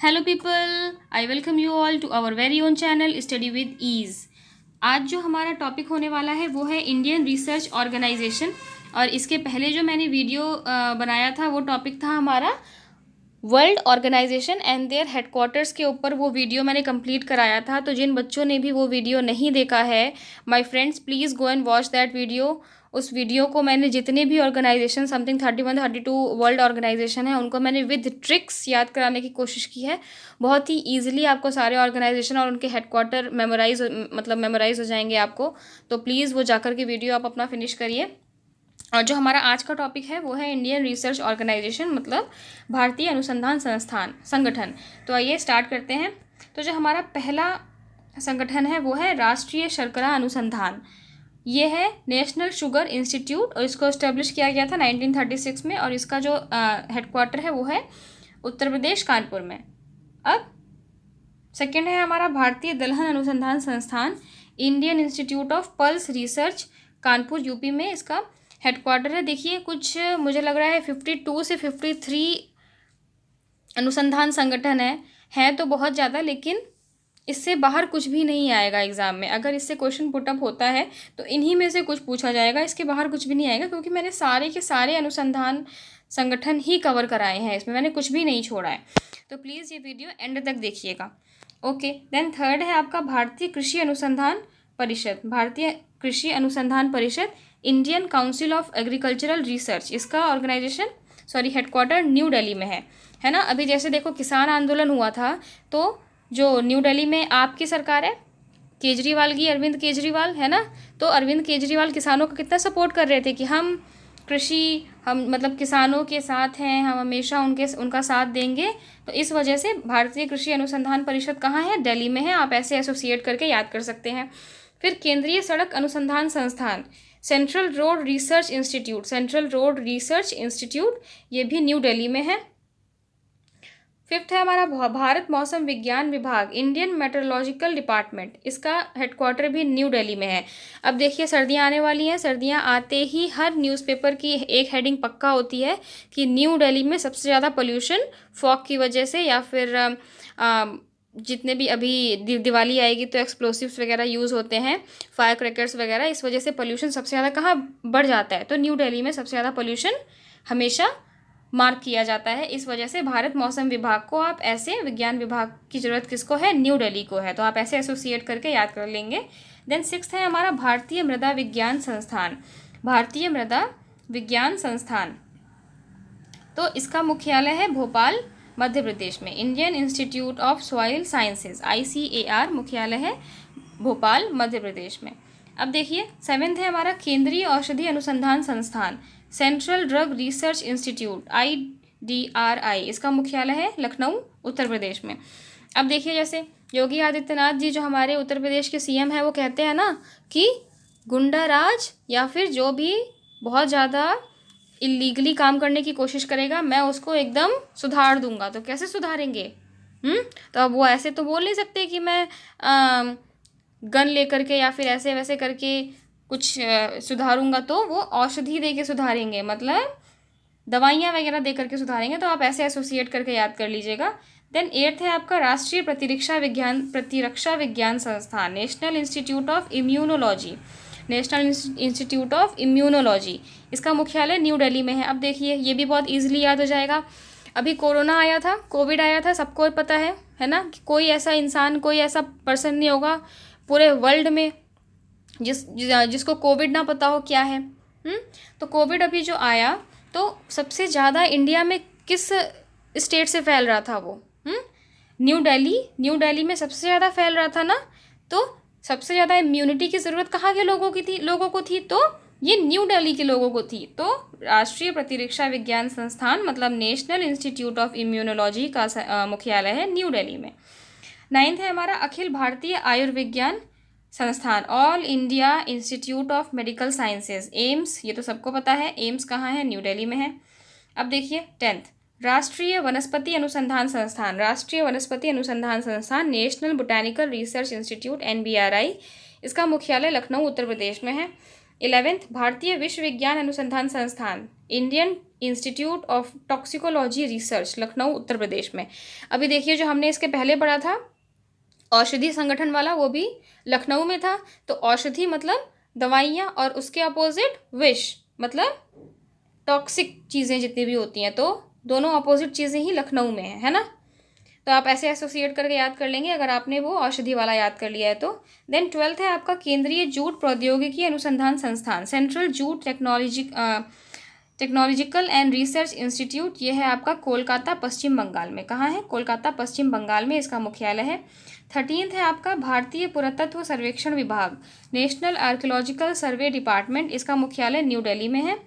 Hello people, I welcome you all to our very own channel study with ease. आज जो हमारा topic होने वाला है वो है इंडियन रिसर्च ऑर्गेनाइजेशन। और इसके पहले जो मैंने वीडियो बनाया था वो टॉपिक था हमारा world organisation and their headquarters के ऊपर। वो वीडियो मैंने कंप्लीट कराया था। तो जिन बच्चों ने भी वो वीडियो नहीं देखा है, my friends please go and watch that video. उस वीडियो को मैंने जितने भी ऑर्गेनाइजेशन समथिंग 31-32 वर्ल्ड ऑर्गेनाइजेशन है उनको मैंने विद ट्रिक्स याद कराने की कोशिश की है। बहुत ही ईजिली आपको सारे ऑर्गेनाइजेशन और उनके हेडक्वार्टर मेमोराइज हो जाएंगे आपको। तो प्लीज़ वो जाकर के वीडियो आप अपना फिनिश करिए। और जो हमारा आज का टॉपिक है वो है इंडियन रिसर्च ऑर्गेनाइजेशन, मतलब भारतीय अनुसंधान संगठन। तो आइए स्टार्ट करते हैं। तो जो हमारा पहला संगठन है वो है राष्ट्रीय शर्करा अनुसंधान। ये है नेशनल शुगर इंस्टीट्यूट और इसको इस्टेब्लिश किया गया था 1936 में। और इसका जो हेडक्वार्टर है वो है उत्तर प्रदेश कानपुर में। अब सेकेंड है हमारा भारतीय दलहन अनुसंधान संस्थान, Indian institute of pulse research, Kanpur UP में इसका हेडक्वार्टर है। देखिए कुछ मुझे लग रहा है 52 से 53 अनुसंधान संगठन है तो बहुत ज़्यादा, लेकिन इससे बाहर कुछ भी नहीं आएगा एग्ज़ाम में। अगर इससे क्वेश्चन पुटअप होता है तो इन्हीं में से कुछ पूछा जाएगा, इसके बाहर कुछ भी नहीं आएगा, क्योंकि मैंने सारे के सारे अनुसंधान संगठन ही कवर कराए हैं, इसमें मैंने कुछ भी नहीं छोड़ा है। तो प्लीज़ ये वीडियो एंड तक देखिएगा। ओके, देन थर्ड है आपका भारतीय कृषि अनुसंधान परिषद। भारतीय कृषि अनुसंधान परिषद, Indian council of agricultural research. इसका हेडक्वार्टर न्यू दिल्ली में है ना। अभी जैसे देखो किसान आंदोलन हुआ था, तो जो न्यू दिल्ली में आपकी सरकार है केजरीवाल की, अरविंद केजरीवाल, है ना। तो अरविंद केजरीवाल किसानों का कितना सपोर्ट कर रहे थे कि हम किसानों के साथ हैं, हम हमेशा उनका साथ देंगे। तो इस वजह से भारतीय कृषि अनुसंधान परिषद कहाँ है? दिल्ली में है। आप ऐसे एसोसिएट करके याद कर सकते हैं। फिर केंद्रीय सड़क अनुसंधान संस्थान, सेंट्रल रोड रिसर्च इंस्टीट्यूट, ये भी न्यू दिल्ली में है। फिफ्थ है हमारा भारत मौसम विज्ञान विभाग, इंडियन मेट्रोलॉजिकल डिपार्टमेंट। इसका हेडक्वार्टर भी न्यू दिल्ली में है। अब देखिए सर्दियाँ आने वाली हैं, सर्दियाँ आते ही हर न्यूज़पेपर की एक हेडिंग पक्का होती है कि न्यू दिल्ली में सबसे ज़्यादा पोल्यूशन फॉग की वजह से, या फिर जितने भी अभी दिवाली आएगी तो एक्सप्लोसिव्स वगैरह यूज़ होते हैं, फायर क्रैकर्स वगैरह, इस वजह से पोल्यूशन सबसे ज़्यादा कहाँ बढ़ जाता है? तो न्यू दिल्ली में सबसे ज़्यादा पोल्यूशन हमेशा मार्क किया जाता है। इस वजह से भारत मौसम विभाग को आप ऐसे, विज्ञान विभाग की ज़रूरत किसको है? न्यू दिल्ली को है। तो आप ऐसे एसोसिएट करके याद कर लेंगे। देन सिक्स्थ है हमारा भारतीय मृदा विज्ञान संस्थान। भारतीय मृदा विज्ञान संस्थान, तो इसका मुख्यालय है भोपाल मध्य प्रदेश में। Indian institute of soil sciences, ICAR, मुख्यालय है भोपाल मध्य प्रदेश में। अब देखिए सेवेंथ है हमारा केंद्रीय औषधि अनुसंधान संस्थान, central drug research institute, IDRI। इसका मुख्यालय है लखनऊ उत्तर प्रदेश में। अब देखिए जैसे योगी आदित्यनाथ जी जो हमारे उत्तर प्रदेश के CM है, वो कहते हैं ना कि गुंडा राज या फिर जो भी बहुत ज़्यादा इलीगली काम करने की कोशिश करेगा, मैं उसको एकदम सुधार दूंगा। तो कैसे सुधारेंगे? तो अब वो ऐसे तो बोल नहीं सकते कि मैं गन लेकर के या फिर ऐसे वैसे करके कुछ सुधारूंगा। तो वो औषधि दे के सुधारेंगे, मतलब दवाइयाँ वगैरह दे करके सुधारेंगे। तो आप ऐसे एसोसिएट करके याद कर लीजिएगा। देन एट्थ है आपका राष्ट्रीय प्रतिरक्षा विज्ञान संस्थान, नेशनल इंस्टीट्यूट ऑफ इम्यूनोलॉजी। इसका मुख्यालय न्यू दिल्ली में है। अब देखिए ये भी बहुत ईजिली याद हो जाएगा। अभी कोरोना आया था, कोविड आया था, सबको पता है ना कि कोई ऐसा इंसान, कोई ऐसा पर्सन नहीं होगा पूरे वर्ल्ड में जिसको कोविड ना पता हो क्या है। तो कोविड अभी जो आया, तो सबसे ज़्यादा इंडिया में किस स्टेट से फैल रहा था वो? न्यू दिल्ली में सबसे ज़्यादा फैल रहा था ना। तो सबसे ज़्यादा इम्यूनिटी की ज़रूरत कहाँ के लोगों को थी? तो ये न्यू दिल्ली के लोगों को थी। तो राष्ट्रीय प्रतिरक्षा विज्ञान संस्थान मतलब नेशनल इंस्टीट्यूट ऑफ इम्यूनोलॉजी का मुख्यालय है न्यू दिल्ली में। नाइन्थ है हमारा अखिल भारतीय आयुर्विज्ञान संस्थान, all India institute of medical sciences, AIIMS. ये तो सबको पता है, एम्स कहाँ है? न्यू दिल्ली में है। अब देखिए टेंथ, राष्ट्रीय वनस्पति अनुसंधान संस्थान, national botanical research institute, NBRI। इसका मुख्यालय लखनऊ उत्तर प्रदेश में है। 11th भारतीय विश्व विज्ञान अनुसंधान संस्थान, Indian institute of Toxicology Research, Lucknow Uttar Pradesh में। अभी देखिए जो हमने इसके पहले पढ़ा था औषधि संगठन वाला, वो भी लखनऊ में था। तो औषधि मतलब दवाइयाँ, और उसके अपोजिट विष मतलब टॉक्सिक चीज़ें जितनी भी होती हैं, तो दोनों अपोजिट चीज़ें ही लखनऊ में है ना। तो आप ऐसे एसोसिएट करके याद कर लेंगे अगर आपने वो औषधि वाला याद कर लिया है तो। देन 12th है आपका केंद्रीय जूट प्रौद्योगिकी अनुसंधान संस्थान, central jute technological and research institute, ये है आपका कोलकाता पश्चिम बंगाल में। कहाँ है? कोलकाता पश्चिम बंगाल में इसका मुख्यालय है। 13th है आपका भारतीय पुरातत्व सर्वेक्षण विभाग, नेशनल आर्कियोलॉजिकल सर्वे डिपार्टमेंट, इसका मुख्यालय न्यू दिल्ली में है।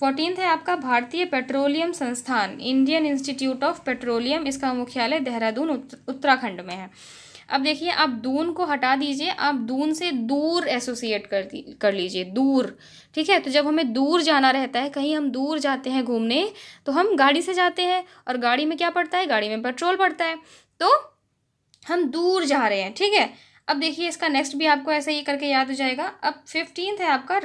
14th है आपका भारतीय पेट्रोलियम संस्थान, इंडियन इंस्टीट्यूट ऑफ पेट्रोलियम, इसका मुख्यालय देहरादून उत्तराखंड में है। अब देखिए आप दून को हटा दीजिए, आप दून से दूर एसोसिएट कर लीजिए, दूर। ठीक है, तो जब हमें दूर जाना रहता है, कहीं हम दूर जाते हैं घूमने, तो हम गाड़ी से जाते हैं, और गाड़ी में क्या पड़ता है? गाड़ी में पेट्रोल पड़ता है, तो हम दूर जा रहे हैं। ठीक है, अब देखिए इसका नेक्स्ट भी आपको ऐसे ही करके याद हो जाएगा। अब 15th है आपका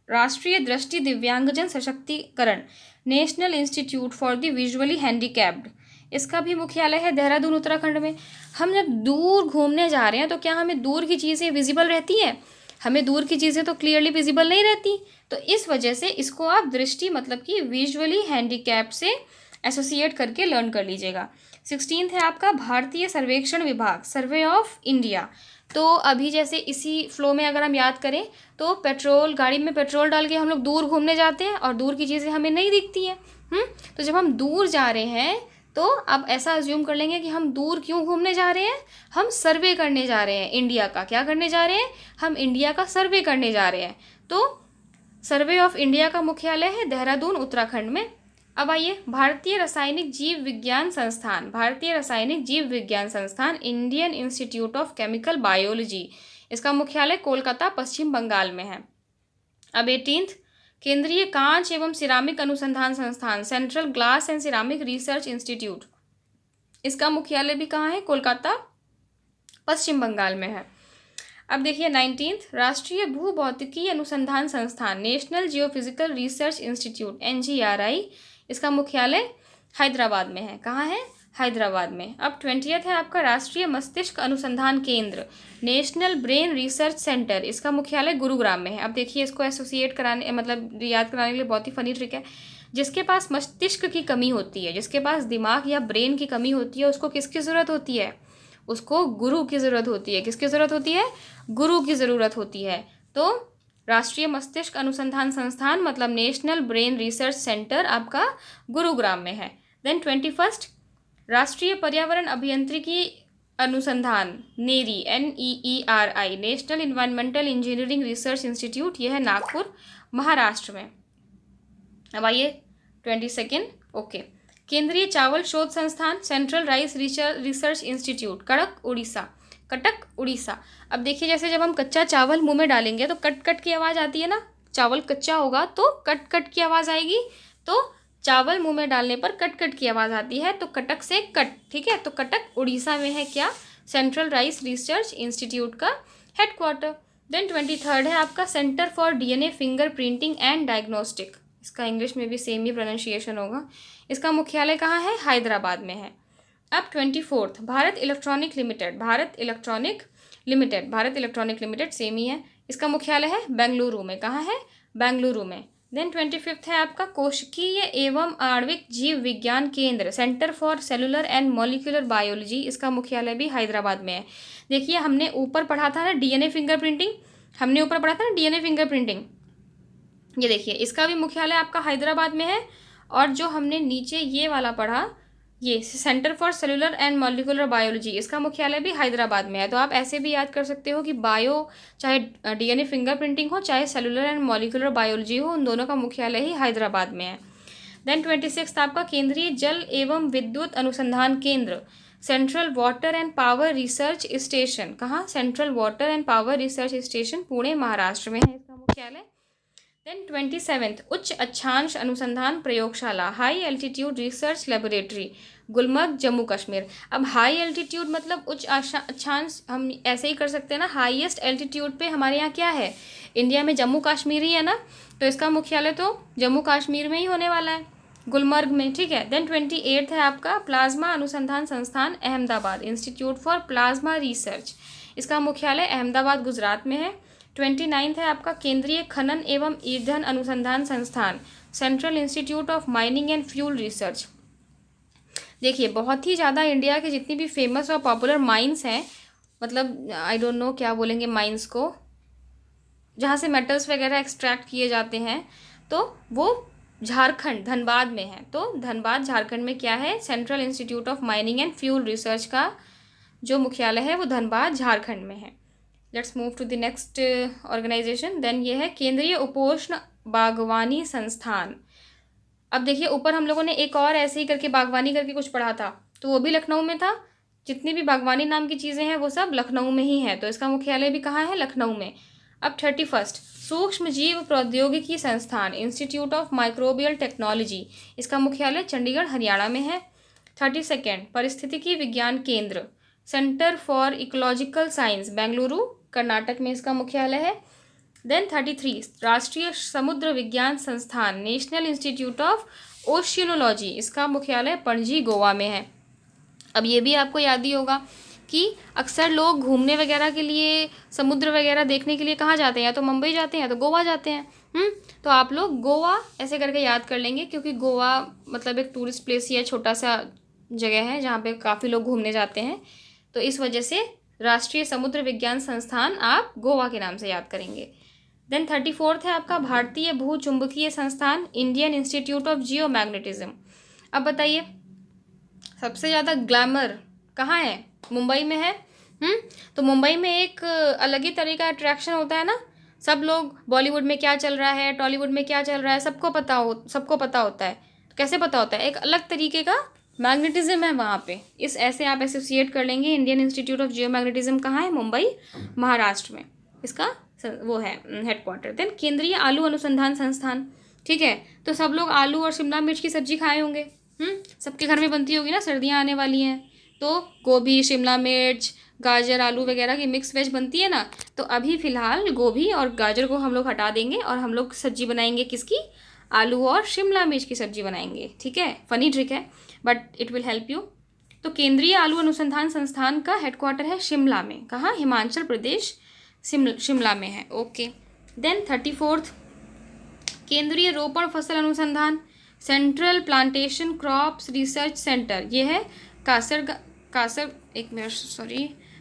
राष्ट्रीय दृष्टि दिव्यांगजन सशक्तिकरण, national institute for the visually handicapped, इसका भी मुख्यालय है देहरादून उत्तराखंड में। हम जब दूर घूमने जा रहे हैं तो क्या हमें दूर की चीज़ें विजिबल रहती हैं? हमें दूर की चीज़ें तो क्लियरली विजिबल नहीं रहती, तो इस वजह से इसको आप दृष्टि मतलब कि विजुअली हैंडीकैप से एसोसिएट करके लर्न कर लीजिएगा। 16th है आपका भारतीय सर्वेक्षण विभाग, सर्वे ऑफ इंडिया। तो अभी जैसे इसी फ्लो में अगर हम याद करें तो पेट्रोल, गाड़ी में पेट्रोल डाल के हम लोग दूर घूमने जाते हैं और दूर की चीज़ें हमें नहीं दिखती हैं। तो जब हम दूर जा रहे हैं तो आप ऐसा अज्यूम कर लेंगे कि हम दूर क्यों घूमने जा रहे हैं? हम सर्वे करने जा रहे हैं इंडिया का। क्या करने जा रहे हैं? हम इंडिया का सर्वे करने जा रहे हैं। तो सर्वे ऑफ इंडिया का मुख्यालय है देहरादून उत्तराखंड में। अब आइए भारतीय रासायनिक जीव विज्ञान संस्थान, भारतीय रासायनिक जीव विज्ञान संस्थान, Indian institute of chemical biology, इसका मुख्यालय कोलकाता पश्चिम बंगाल में है। अब 18th केंद्रीय कांच एवं सिरामिक अनुसंधान संस्थान, central glass and ceramic research institute, इसका मुख्यालय भी कहाँ है? कोलकाता पश्चिम बंगाल में है। अब देखिए 19th राष्ट्रीय भूभौतिकी अनुसंधान संस्थान, national geophysical research institute, NGRI, इसका मुख्यालय हैदराबाद में है। कहाँ है? हैदराबाद में। अब 20th है आपका राष्ट्रीय मस्तिष्क अनुसंधान केंद्र, नेशनल ब्रेन रिसर्च सेंटर, इसका मुख्यालय गुरुग्राम में है। अब देखिए इसको एसोसिएट कराने मतलब याद कराने के लिए बहुत ही फनी ट्रिक है। जिसके पास मस्तिष्क की कमी होती है, जिसके पास दिमाग या ब्रेन की कमी होती है, उसको किसकी ज़रूरत होती है? उसको गुरु की ज़रूरत होती है। किसकी ज़रूरत होती है? गुरु की ज़रूरत होती है। तो राष्ट्रीय मस्तिष्क अनुसंधान संस्थान मतलब नेशनल ब्रेन रिसर्च सेंटर आपका गुरुग्राम में है। देन 21st राष्ट्रीय पर्यावरण अभियांत्रिकी अनुसंधान, नेरी, NEERI, national environmental engineering research institute, यह है नागपुर महाराष्ट्र में। अब आइए 22nd ओके केंद्रीय चावल शोध संस्थान, central rice research institute, Cuttack Orissa. अब देखिए जैसे जब हम कच्चा चावल मुंह में डालेंगे तो कट कट की आवाज़ आती है ना, चावल कच्चा होगा तो कट कट की आवाज़ आएगी, तो चावल मुंह में डालने पर कट कट की आवाज़ आती है, तो कटक से कट। ठीक है, तो कटक उड़ीसा में है क्या? सेंट्रल राइस रिसर्च इंस्टीट्यूट का हेडक्वार्टर। देन 23rd है आपका centre for DNA finger printing and diagnostic, इसका इंग्लिश में भी सेम ही प्रोनाउंसिएशन होगा, इसका मुख्यालय कहाँ है? हैदराबाद में है। अब 24th Bharat electronic limited same ही है, इसका मुख्यालय है बेंगलुरु में। कहाँ है? बेंगलुरु में। देन 25th है आपका कोशिकीय एवं आणविक जीव विज्ञान केंद्र, centre for cellular and molecular biology, इसका मुख्यालय भी हैदराबाद में है। देखिए हमने ऊपर पढ़ा था ना DNA फिंगरप्रिंटिंग, ये देखिए इसका भी मुख्यालय आपका हैदराबाद में है। और जो हमने नीचे ये वाला पढ़ा, ये centre for cellular and molecular biology, इसका मुख्यालय भी हैदराबाद में है। तो आप ऐसे भी याद कर सकते हो कि बायो चाहे DNA फिंगरप्रिंटिंग हो चाहे सेलुलर एंड मॉलिक्यूलर बायोलॉजी हो, उन दोनों का मुख्यालय ही हैदराबाद में है। देन 26th आपका केंद्रीय जल एवं विद्युत अनुसंधान केंद्र, central water and power research station, कहाँ? Central water and power research station, Pune Maharashtra में है इसका मुख्यालय। देन 27th उच्च अक्षांश अनुसंधान प्रयोगशाला, high altitude research laboratory, Gulmarg, Jammu Kashmir. अब हाई एल्टीट्यूड मतलब उच्च अक्षांश, हम ऐसे ही कर सकते हैं ना, हाईएस्ट एल्टीट्यूड पे हमारे यहाँ क्या है, इंडिया में जम्मू कश्मीर ही है ना, तो इसका मुख्यालय तो जम्मू कश्मीर में ही होने वाला है, गुलमर्ग में, ठीक है। देन 28 है आपका प्लाज्मा अनुसंधान संस्थान Ahmedabad, institute for plasma research, इसका मुख्यालय अहमदाबाद गुजरात में है। 29 है आपका केंद्रीय खनन एवं ईंधन अनुसंधान संस्थान, central institute of mining and fuel research. देखिए बहुत ही ज़्यादा इंडिया के जितनी भी फेमस और पॉपुलर माइंस हैं, मतलब आई डोंट नो क्या बोलेंगे माइंस को, जहाँ से मेटल्स वगैरह एक्सट्रैक्ट किए जाते हैं, तो वो झारखंड धनबाद में है। तो धनबाद झारखंड में क्या है, central institute of mining and fuel research का जो मुख्यालय है वो धनबाद झारखंड में है। Let's move to the next organisation. Then ये है केंद्रीय उपोष्ण बागवानी संस्थान। अब देखिए ऊपर हम लोगों ने एक और ऐसे ही करके बागवानी करके कुछ पढ़ा था, तो वो भी लखनऊ में था। जितनी भी बागवानी नाम की चीज़ें हैं वो सब लखनऊ में ही है, तो इसका मुख्यालय भी कहाँ है, लखनऊ में। अब 31 सूक्ष्म जीव प्रौद्योगिकी संस्थान, इंस्टीट्यूट ऑफ माइक्रोबियल टेक्नोलॉजी, इसका मुख्यालय चंडीगढ़ हरियाणा में है। 32 पारिस्थितिकी विज्ञान केंद्र, centre for ecological science, Bengaluru Karnataka में इसका मुख्यालय है। देन 33 राष्ट्रीय समुद्र विज्ञान संस्थान, नेशनल इंस्टीट्यूट ऑफ ओशियनोलॉजी, इसका मुख्यालय पणजी गोवा में है। अब ये भी आपको याद ही होगा कि अक्सर लोग घूमने वगैरह के लिए, समुद्र वगैरह देखने के लिए कहाँ जाते हैं, या तो मुंबई जाते हैं या तो गोवा जाते हैं। तो आप लोग गोवा ऐसे करके याद कर लेंगे, क्योंकि गोवा मतलब एक टूरिस्ट प्लेस ही है, छोटा सा जगह है जहाँ पे काफ़ी लोग घूमने जाते हैं, तो इस वजह से राष्ट्रीय समुद्र विज्ञान संस्थान आप गोवा के नाम से याद करेंगे। देन 34 है आपका भारतीय भूचुंबकीय संस्थान, Indian institute of geo magnetism. अब बताइए सबसे ज़्यादा ग्लैमर कहाँ है, मुंबई में है। तो मुंबई में एक अलग ही तरह का अट्रैक्शन होता है ना, सब लोग बॉलीवुड में क्या चल रहा है, टॉलीवुड में क्या चल रहा है, सबको पता होता है। तो कैसे पता होता है, एक अलग तरीके का मैग्नेटिज्म है वहाँ पे, इस ऐसे आप एसोसिएट कर लेंगे। Indian institute of geo magnetism कहाँ है, मुंबई महाराष्ट्र में, इसका वो है हेडक्वार्टर। देन केंद्रीय आलू अनुसंधान संस्थान, ठीक है। तो सब लोग आलू और शिमला मिर्च की सब्जी खाए होंगे, सबके घर में बनती होगी ना, सर्दियाँ आने वाली हैं, तो गोभी, शिमला मिर्च, गाजर, आलू वगैरह की मिक्स वेज बनती है ना। तो अभी फ़िलहाल गोभी और गाजर को हम लोग हटा देंगे और हम लोग सब्जी बनाएंगे किसकी, आलू और शिमला मिर्च की सब्जी बनाएंगे, ठीक है। फनी ट्रिक है but it will help you. तो केंद्रीय आलू अनुसंधान संस्थान का हेडक्वार्टर है शिमला में, कहाँ, हिमाचल प्रदेश, शिमला में है, ओके। देन 34 केंद्रीय रोपण फसल अनुसंधान, central plantation crops research centre, ये है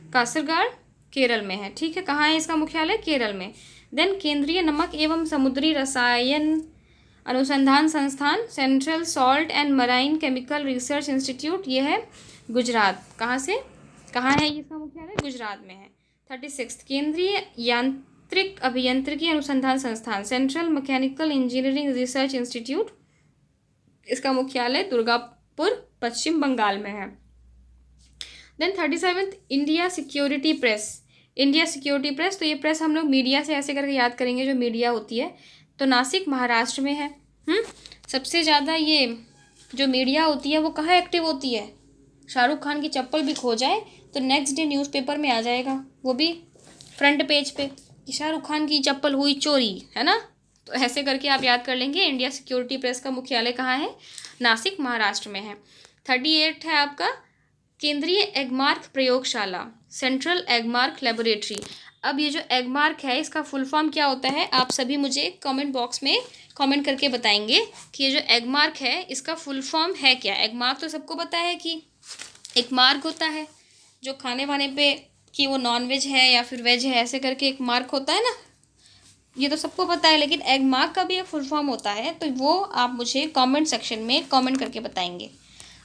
कासरगाड़ केरल में है, ठीक है। कहाँ है इसका मुख्यालय, केरल में। देन केंद्रीय नमक एवं समुद्री रसायन अनुसंधान संस्थान, central salt and marine chemical research institute, ये है गुजरात। कहाँ है इसका मुख्यालय, गुजरात में है। 36 केंद्रीय यांत्रिक अभियांत्रिकी अनुसंधान संस्थान, central mechanical engineering research institute, इसका मुख्यालय दुर्गापुर पश्चिम बंगाल में है। देन 37 इंडिया सिक्योरिटी प्रेस, तो ये प्रेस हम लोग मीडिया से ऐसे करके याद करेंगे, जो मीडिया होती है, तो नासिक महाराष्ट्र में है। सबसे ज़्यादा ये जो मीडिया होती है वो कहाँ एक्टिव होती है, शाहरुख खान की चप्पल भी खो जाए तो नेक्स्ट डे न्यूज़पेपर में आ जाएगा, वो भी फ्रंट पेज पे, कि शाहरुख खान की चप्पल हुई चोरी, है ना। तो ऐसे करके आप याद कर लेंगे। इंडिया सिक्योरिटी प्रेस का मुख्यालय कहाँ है, नासिक महाराष्ट्र में है। 38 है आपका केंद्रीय एगमार्क प्रयोगशाला, सेंट्रल एगमार्क लेबोरेटरी। अब ये जो एगमार्क है इसका फुल फॉर्म क्या होता है, आप सभी मुझे कमेंट बॉक्स में कमेंट करके बताएंगे कि ये जो एगमार्क है इसका फुल फॉर्म है क्या। एगमार्क तो सबको पता है कि एक मार्क होता है जो खाने वाने पे कि वो नॉन वेज है या फिर वेज है, ऐसे करके एक मार्क होता है ना, ये तो सबको पता है। लेकिन एग मार्क का भी एक फुल फॉर्म होता है, तो वो आप मुझे कमेंट सेक्शन में कमेंट करके बताएंगे,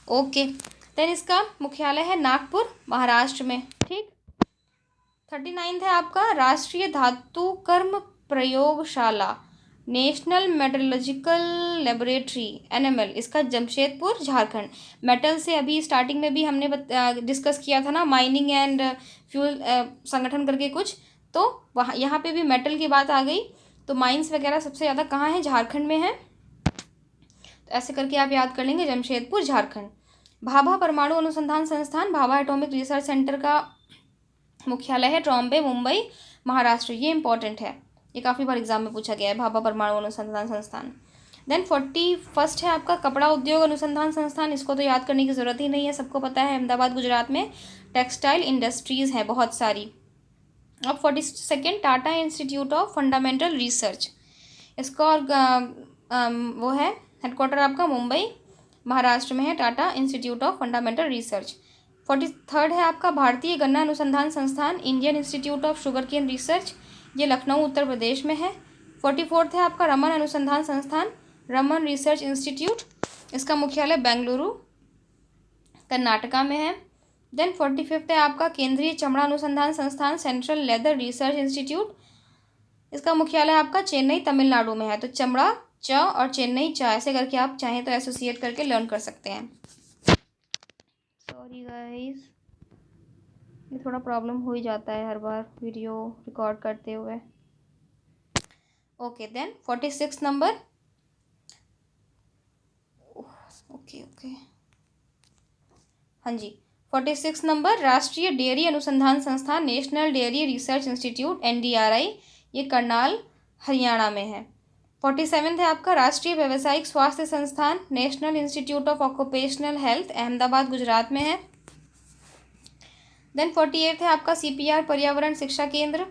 ओके। देन इसका मुख्यालय है नागपुर महाराष्ट्र में, ठीक। 39 है आपका राष्ट्रीय धातु कर्म प्रयोगशाला, नेशनल मेटलर्जिकल लेबोरेटरी NML, इसका जमशेदपुर झारखंड। मेटल से अभी स्टार्टिंग में भी हमने डिस्कस किया था ना, माइनिंग एंड फ्यूल संगठन करके कुछ, तो वहाँ यहाँ पे भी मेटल की बात आ गई। तो माइंस वगैरह सबसे ज़्यादा कहाँ है, झारखंड में है। तो ऐसे करके आप याद कर लेंगे, जमशेदपुर झारखंड। भाभा परमाणु अनुसंधान संस्थान, भाभा एटॉमिक रिसर्च सेंटर का मुख्यालय है ट्रॉम्बे, मुंबई, महाराष्ट्र। ये इंपॉर्टेंट है, ये काफ़ी बार एग्जाम में पूछा गया है, भाभा परमाणु अनुसंधान संस्थान। देन 41 है आपका कपड़ा उद्योग अनुसंधान संस्थान। इसको तो याद करने की ज़रूरत ही नहीं है, सबको पता है, अहमदाबाद गुजरात में टेक्सटाइल इंडस्ट्रीज़ है बहुत सारी। अब 42 Tata institute of fundamental research, इसका और वो है हेडक्वार्टर आपका मुंबई, महाराष्ट्र में है, Tata institute of fundamental research. 43 है आपका भारतीय गन्ना अनुसंधान संस्थान, Indian institute of sugar cane research, ये लखनऊ उत्तर प्रदेश में है। 44 है आपका रमन अनुसंधान संस्थान, रमन रिसर्च इंस्टीट्यूट, इसका मुख्यालय बेंगलुरु कर्नाटका में है। देन 45 है आपका केंद्रीय चमड़ा अनुसंधान संस्थान, सेंट्रल लेदर रिसर्च इंस्टीट्यूट, इसका मुख्यालय आपका चेन्नई तमिलनाडु में है। तो चमड़ा च और चेन्नई च, ऐसे करके आप चाहें तो एसोसिएट करके लर्न कर सकते हैं। सॉरी गाइस, ये थोड़ा प्रॉब्लम हो ही जाता है हर बार वीडियो रिकॉर्ड करते हुए। ओके, देन 46 नंबर, ओके हाँ जी, 46 नंबर राष्ट्रीय डेयरी अनुसंधान संस्थान, national dairy research institute, NDRI, ये करनाल हरियाणा में है। 47 है आपका राष्ट्रीय व्यावसायिक स्वास्थ्य संस्थान, national institute of occupational health, Ahmedabad Gujarat में है। देन 48 है आपका CPR पर्यावरण शिक्षा केंद्र,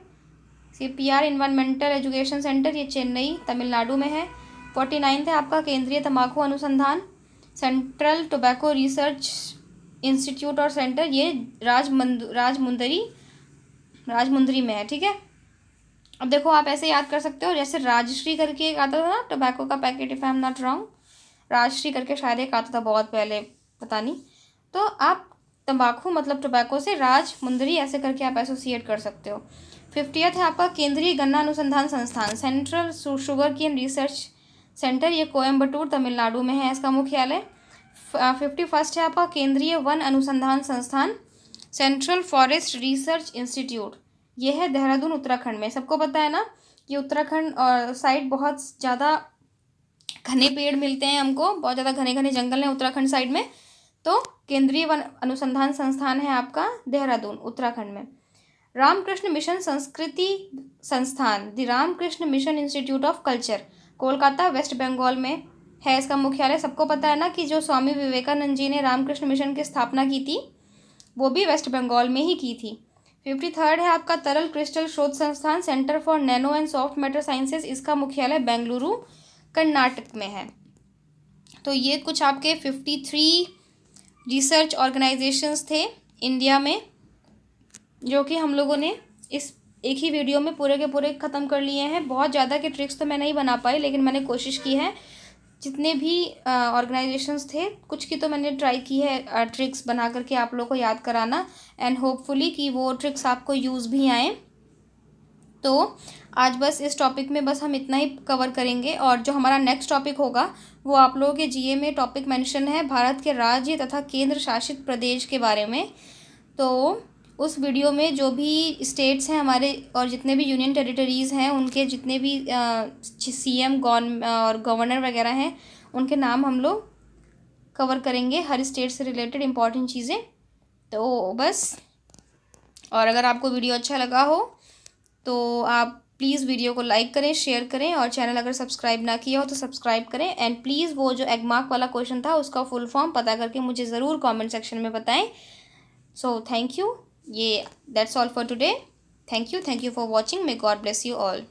CPR इन्वायरमेंटल एजुकेशन सेंटर, ये चेन्नई तमिलनाडु में है। 49 है आपका केंद्रीय तंबाकू अनुसंधान, सेंट्रल टोबैको रिसर्च इंस्टीट्यूट और सेंटर, ये राजमुंदरी में है, ठीक है। अब देखो आप ऐसे याद कर सकते हो, जैसे राजश्री करके एक आता था ना टोबैको का packet, if I am not wrong, Rajshri करके शायद एक आता था बहुत पहले, पता नहीं। तो आप तंबाकू मतलब टोबैको से राजमुंदरी ऐसे करके आप एसोसिएट कर सकते हो। 50 है आपका केंद्रीय गन्ना अनुसंधान संस्थान, central sugar cane research centre, ये कोयम्बटूर तमिलनाडु में है, इसका मुख्यालय। 51 है आपका केंद्रीय वन अनुसंधान संस्थान, सेंट्रल फॉरेस्ट रिसर्च इंस्टीट्यूट, ये है देहरादून उत्तराखंड में। सबको पता है ना कि उत्तराखंड और साइड बहुत ज़्यादा घने पेड़ मिलते हैं हमको, बहुत ज़्यादा घने घने जंगल हैं उत्तराखंड साइड में। तो केंद्रीय वन अनुसंधान संस्थान है आपका देहरादून उत्तराखंड में। रामकृष्ण मिशन संस्कृति संस्थान, the Ramakrishna mission institute of culture, Kolkata West Bengal में है, इसका मुख्यालय। सबको पता है ना कि जो स्वामी विवेकानंद जी ने रामकृष्ण मिशन की स्थापना की थी वो भी वेस्ट बंगाल में ही की थी। 53 है आपका तरल क्रिस्टल शोध संस्थान, centre for nano and soft matter sciences, इसका मुख्यालय बेंगलुरु कर्नाटक में है। तो ये कुछ आपके 53 रिसर्च ऑर्गेनाइजेशंस थे इंडिया में, जो कि हम लोगों ने इस एक ही वीडियो में पूरे के पूरे ख़त्म कर लिए हैं। बहुत ज़्यादा के ट्रिक्स तो मैं नहीं बना पाई, लेकिन मैंने कोशिश की है, जितने भी ऑर्गेनाइजेशंस थे कुछ की तो मैंने ट्राई की है ट्रिक्स बना करके आप लोगों को याद कराना, एंड होपफुली कि वो ट्रिक्स आपको यूज़ भी आएँ। तो आज बस इस टॉपिक में बस हम इतना ही कवर करेंगे, और जो हमारा नेक्स्ट टॉपिक होगा वो आप लोगों के GA में टॉपिक मेंशन है भारत के राज्य तथा केंद्र शासित प्रदेश के बारे में। तो उस वीडियो में जो भी स्टेट्स हैं हमारे और जितने भी यूनियन टेरिटरीज़ हैं उनके जितने भी CM और गवर्नर वगैरह हैं उनके नाम हम लोग कवर करेंगे, हर स्टेट से रिलेटेड इंपॉर्टेंट चीज़ें। तो बस, और अगर आपको वीडियो अच्छा लगा हो तो आप प्लीज़ वीडियो को लाइक करें, शेयर करें, और चैनल अगर सब्सक्राइब ना किया हो तो सब्सक्राइब करें। एंड प्लीज़ वो जो एगमार्क वाला क्वेश्चन था उसका फुल फॉर्म पता करके मुझे ज़रूर कमेंट सेक्शन में बताएं। सो थैंक यू, ये that's all for today. Thank you for watching. May God bless you all.